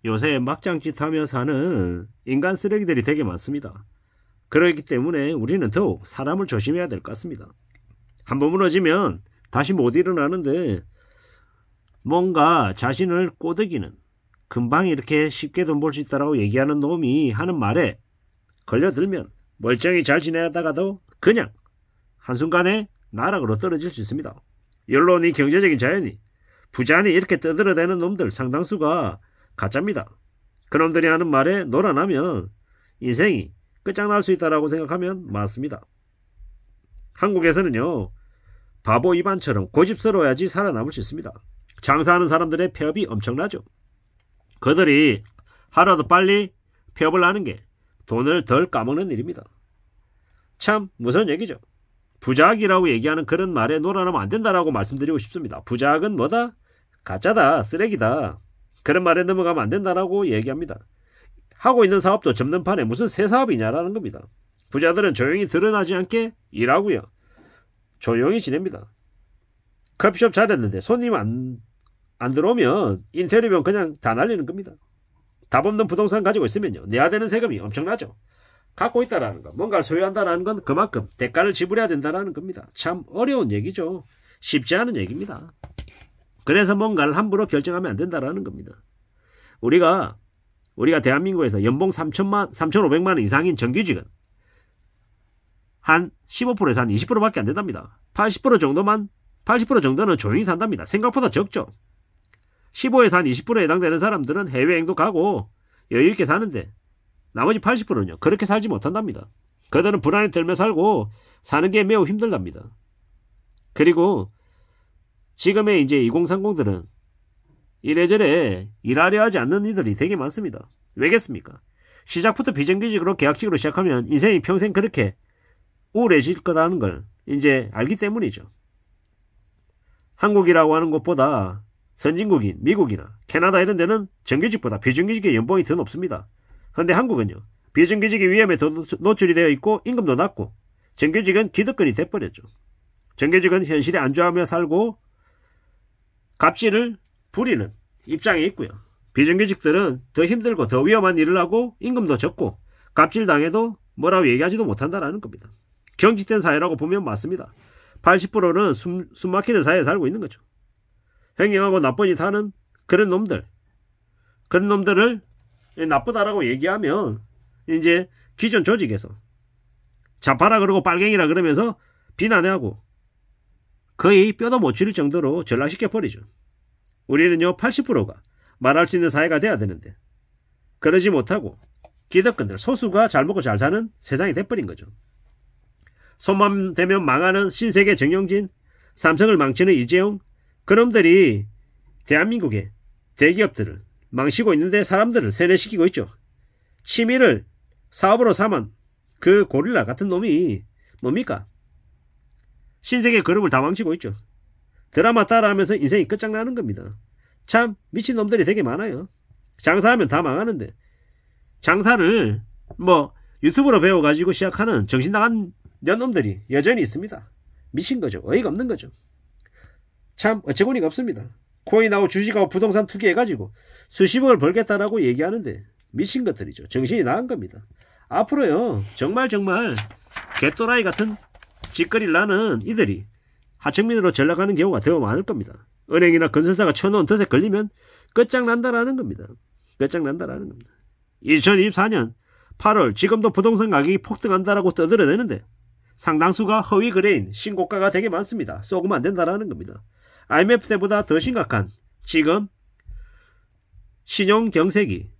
요새 막장짓 하며 사는 인간 쓰레기들이 되게 많습니다. 그렇기 때문에 우리는 더욱 사람을 조심해야 될 것 같습니다. 한번 무너지면 다시 못 일어나는데 뭔가 자신을 꼬드기는 금방 이렇게 쉽게 돈 벌 수 있다라고 얘기하는 놈이 하는 말에 걸려들면 멀쩡히 잘 지내다가도 그냥 한순간에 나락으로 떨어질 수 있습니다. 연론이 경제적인 자연이 부자니 이렇게 떠들어대는 놈들 상당수가 가짜입니다. 그놈들이 하는 말에 놀아나면 인생이 끝장날 수 있다고 생각하면 맞습니다. 한국에서는요, 바보 이반처럼 고집스러워야지 살아남을 수 있습니다. 장사하는 사람들의 폐업이 엄청나죠. 그들이 하루라도 빨리 폐업을 하는 게 돈을 덜 까먹는 일입니다. 참 무서운 얘기죠. 부자학이라고 얘기하는 그런 말에 놀아나면 안 된다라고 말씀드리고 싶습니다. 부자학은 뭐다? 가짜다, 쓰레기다. 그런 말에 넘어가면 안 된다라고 얘기합니다. 하고 있는 사업도 접는 판에 무슨 새 사업이냐라는 겁니다. 부자들은 조용히 드러나지 않게 일하고요. 조용히 지냅니다. 커피숍 차렸는데 손님 안 들어오면 인테리어비용 그냥 다 날리는 겁니다. 답 없는 부동산 가지고 있으면요, 내야 되는 세금이 엄청나죠. 갖고 있다라는 것, 뭔가를 소유한다라는 건 그만큼 대가를 지불해야 된다라는 겁니다. 참 어려운 얘기죠. 쉽지 않은 얘기입니다. 그래서 뭔가를 함부로 결정하면 안 된다라는 겁니다. 우리가 대한민국에서 연봉 3,500만 원 이상인 정규직은 한 15%에서 한 20%밖에 안 된답니다. 80% 정도는 조용히 산답니다. 생각보다 적죠. 15에서 한 20%에 해당되는 사람들은 해외여행도 가고 여유있게 사는데 나머지 80%는요. 그렇게 살지 못한답니다. 그들은 불안에 떨며 살고 사는 게 매우 힘들답니다. 그리고 지금의 이제 2030들은 이래저래 일하려 하지 않는 이들이 되게 많습니다. 왜겠습니까? 시작부터 비정규직으로 계약직으로 시작하면 인생이 평생 그렇게 우울해질 거라는 걸 이제 알기 때문이죠. 한국이라고 하는 곳보다 선진국인 미국이나 캐나다 이런 데는 정규직보다 비정규직의 연봉이 더 높습니다. 그런데 한국은요, 비정규직의 위험에 더 노출이 되어 있고 임금도 낮고 정규직은 기득권이 돼버렸죠. 정규직은 현실에 안주하며 살고 갑질을 부리는 입장에 있고요. 비정규직들은 더 힘들고 더 위험한 일을 하고 임금도 적고 갑질당해도 뭐라고 얘기하지도 못한다라는 겁니다. 경직된 사회라고 보면 맞습니다. 80%는 숨 막히는 사회에 살고 있는 거죠. 횡령하고 나쁜 짓 하는 그런 놈들을 나쁘다라고 얘기하면 이제 기존 조직에서 자파라 그러고 빨갱이라 그러면서 비난하고 거의 뼈도 못 추릴 정도로 전락시켜버리죠. 우리는요, 80%가 말할 수 있는 사회가 돼야 되는데 그러지 못하고 기득권들 소수가 잘 먹고 잘 사는 세상이 돼버린 거죠. 손만 대면 망하는 신세계 정영진, 삼성을 망치는 이재용, 그놈들이 대한민국의 대기업들을 망치고 있는데 사람들을 세뇌시키고 있죠. 취미를 사업으로 삼은 그 고릴라 같은 놈이 뭡니까? 신세계 그룹을 다 망치고 있죠. 드라마 따라하면서 인생이 끝장나는 겁니다. 참 미친놈들이 되게 많아요. 장사하면 다 망하는데 장사를 유튜브로 배워가지고 시작하는 정신나간 년놈들이 여전히 있습니다. 미친 거죠. 어이가 없는 거죠. 참 어처구니가 없습니다. 코인하고 주식하고 부동산 투기해가지고 수십억을 벌겠다라고 얘기하는데 미친 것들이죠. 정신이 나간 겁니다. 앞으로요, 정말 개또라이 같은 짓거리를 나는 이들이 하청민으로 전락하는 경우가 더 많을 겁니다. 은행이나 건설사가 쳐놓은 덫에 걸리면 끝장난다라는 겁니다. 끝장난다라는 겁니다. 2024년 8월 지금도 부동산 가격이 폭등한다라고 떠들어대는데 상당수가 허위 거래인 신고가가 되게 많습니다. 쏘으면 안 된다라는 겁니다. IMF 때보다 더 심각한 지금 신용 경색이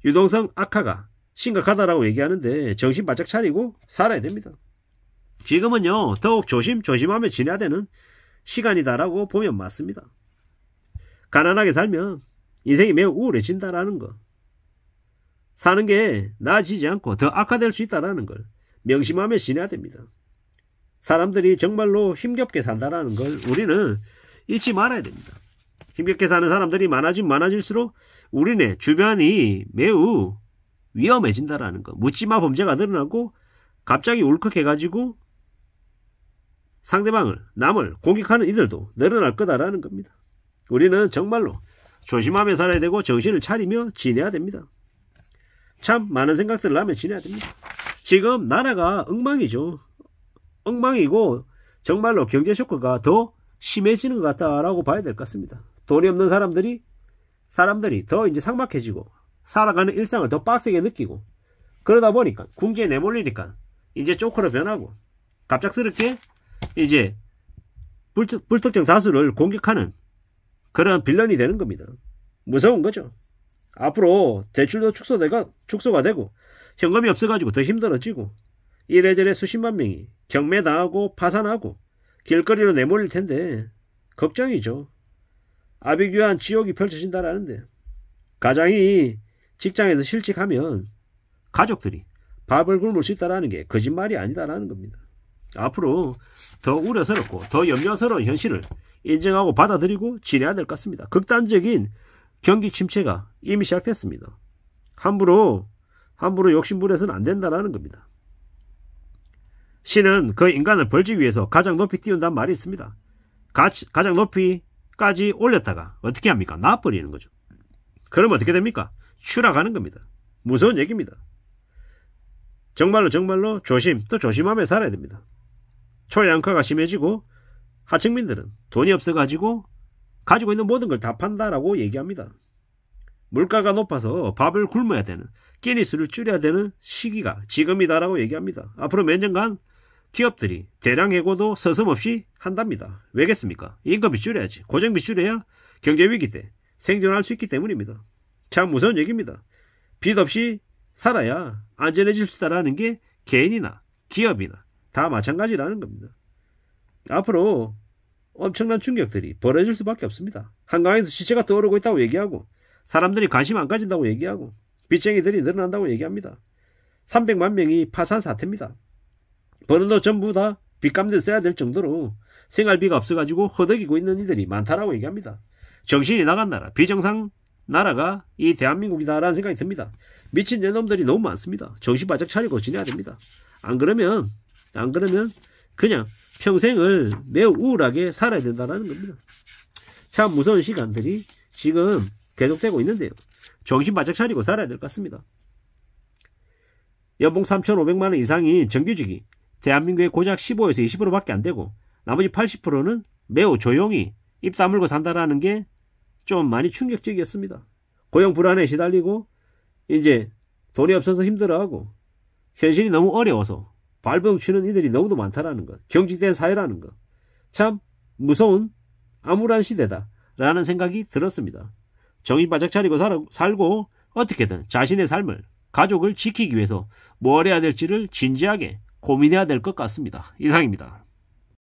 유동성 악화가 심각하다라고 얘기하는데 정신 바짝 차리고 살아야 됩니다. 지금은요, 더욱 조심하며 지내야 되는 시간이다라고 보면 맞습니다. 가난하게 살면 인생이 매우 우울해진다라는 거, 사는 게 나아지지 않고 더 악화될 수 있다라는 걸 명심하며 지내야 됩니다. 사람들이 정말로 힘겹게 산다라는 걸 우리는 잊지 말아야 됩니다. 힘겹게 사는 사람들이 많아질수록 우리네 주변이 매우 위험해진다라는 거, 묻지마 범죄가 늘어나고 갑자기 울컥해가지고 남을 공격하는 이들도 늘어날 거다라는 겁니다. 우리는 정말로 조심하며 살아야 되고 정신을 차리며 지내야 됩니다. 참 많은 생각들을 하며 지내야 됩니다. 지금 나라가 엉망이죠. 엉망이고 정말로 경제 쇼크가 더 심해지는 것 같다라고 봐야 될 것 같습니다. 돈이 없는 사람들이 더 이제 삭막해지고 살아가는 일상을 더 빡세게 느끼고 그러다 보니까 궁지에 내몰리니까 이제 쪼크로 변하고 갑작스럽게 이제 불특정 다수를 공격하는 그런 빌런이 되는 겁니다. 무서운 거죠. 앞으로 대출도 축소가 되고 현금이 없어가지고 더 힘들어지고 이래저래 수십만 명이 경매당하고 파산하고 길거리로 내몰릴 텐데 걱정이죠. 아비규환 지옥이 펼쳐진다라는데 가장이 직장에서 실직하면 가족들이 밥을 굶을 수 있다는 게 거짓말이 아니다라는 겁니다. 앞으로 더 우려스럽고 더 염려스러운 현실을 인정하고 받아들이고 지내야 될 것 같습니다. 극단적인 경기 침체가 이미 시작됐습니다. 함부로 욕심부려서는 안 된다라는 겁니다. 신은 그 인간을 벌지 위해서 가장 높이 띄운다는 말이 있습니다. 가장 높이까지 올렸다가 어떻게 합니까? 놔버리는 거죠. 그럼 어떻게 됩니까? 추락하는 겁니다. 무서운 얘기입니다. 정말로 또 조심하며 살아야 됩니다. 초양가가 심해지고 하층민들은 돈이 없어가지고 가지고 있는 모든 걸 다 판다라고 얘기합니다. 물가가 높아서 밥을 굶어야 되는, 끼니 수를 줄여야 되는 시기가 지금이다라고 얘기합니다. 앞으로 몇 년간 기업들이 대량 해고도 서슴없이 한답니다. 왜겠습니까? 임금이 줄여야지. 고정비 줄여야 경제위기 때 생존할 수 있기 때문입니다. 참 무서운 얘기입니다. 빚 없이 살아야 안전해질 수 있다는 게 개인이나 기업이나 다 마찬가지라는 겁니다. 앞으로 엄청난 충격들이 벌어질 수밖에 없습니다. 한강에서 시체가 떠오르고 있다고 얘기하고 사람들이 관심 안 가진다고 얘기하고 빚쟁이들이 늘어난다고 얘기합니다. 300만 명이 파산 사태입니다. 버는 돈 전부 다 빚 갚는 데 써야 될 정도로 생활비가 없어가지고 허덕이고 있는 이들이 많다라고 얘기합니다. 정신이 나간 나라, 비정상 나라가 이 대한민국이다라는 생각이 듭니다. 미친 년놈들이 너무 많습니다. 정신 바짝 차리고 지내야 됩니다. 안 그러면 그냥 평생을 매우 우울하게 살아야 된다는 겁니다. 참 무서운 시간들이 지금 계속되고 있는데요. 정신 바짝 차리고 살아야 될 것 같습니다. 연봉 3,500만원 이상인 정규직이 대한민국의 고작 15에서 20%밖에 안 되고 나머지 80%는 매우 조용히 입 다물고 산다라는 게 좀 많이 충격적이었습니다. 고용 불안에 시달리고 이제 돈이 없어서 힘들어하고 현실이 너무 어려워서 발버둥 치는 이들이 너무도 많다라는 것. 경직된 사회라는 것. 참 무서운 암울한 시대다라는 생각이 들었습니다. 정신 바짝 차리고 살고 어떻게든 자신의 삶을, 가족을 지키기 위해서 뭘 해야 될지를 진지하게 고민해야 될 것 같습니다. 이상입니다.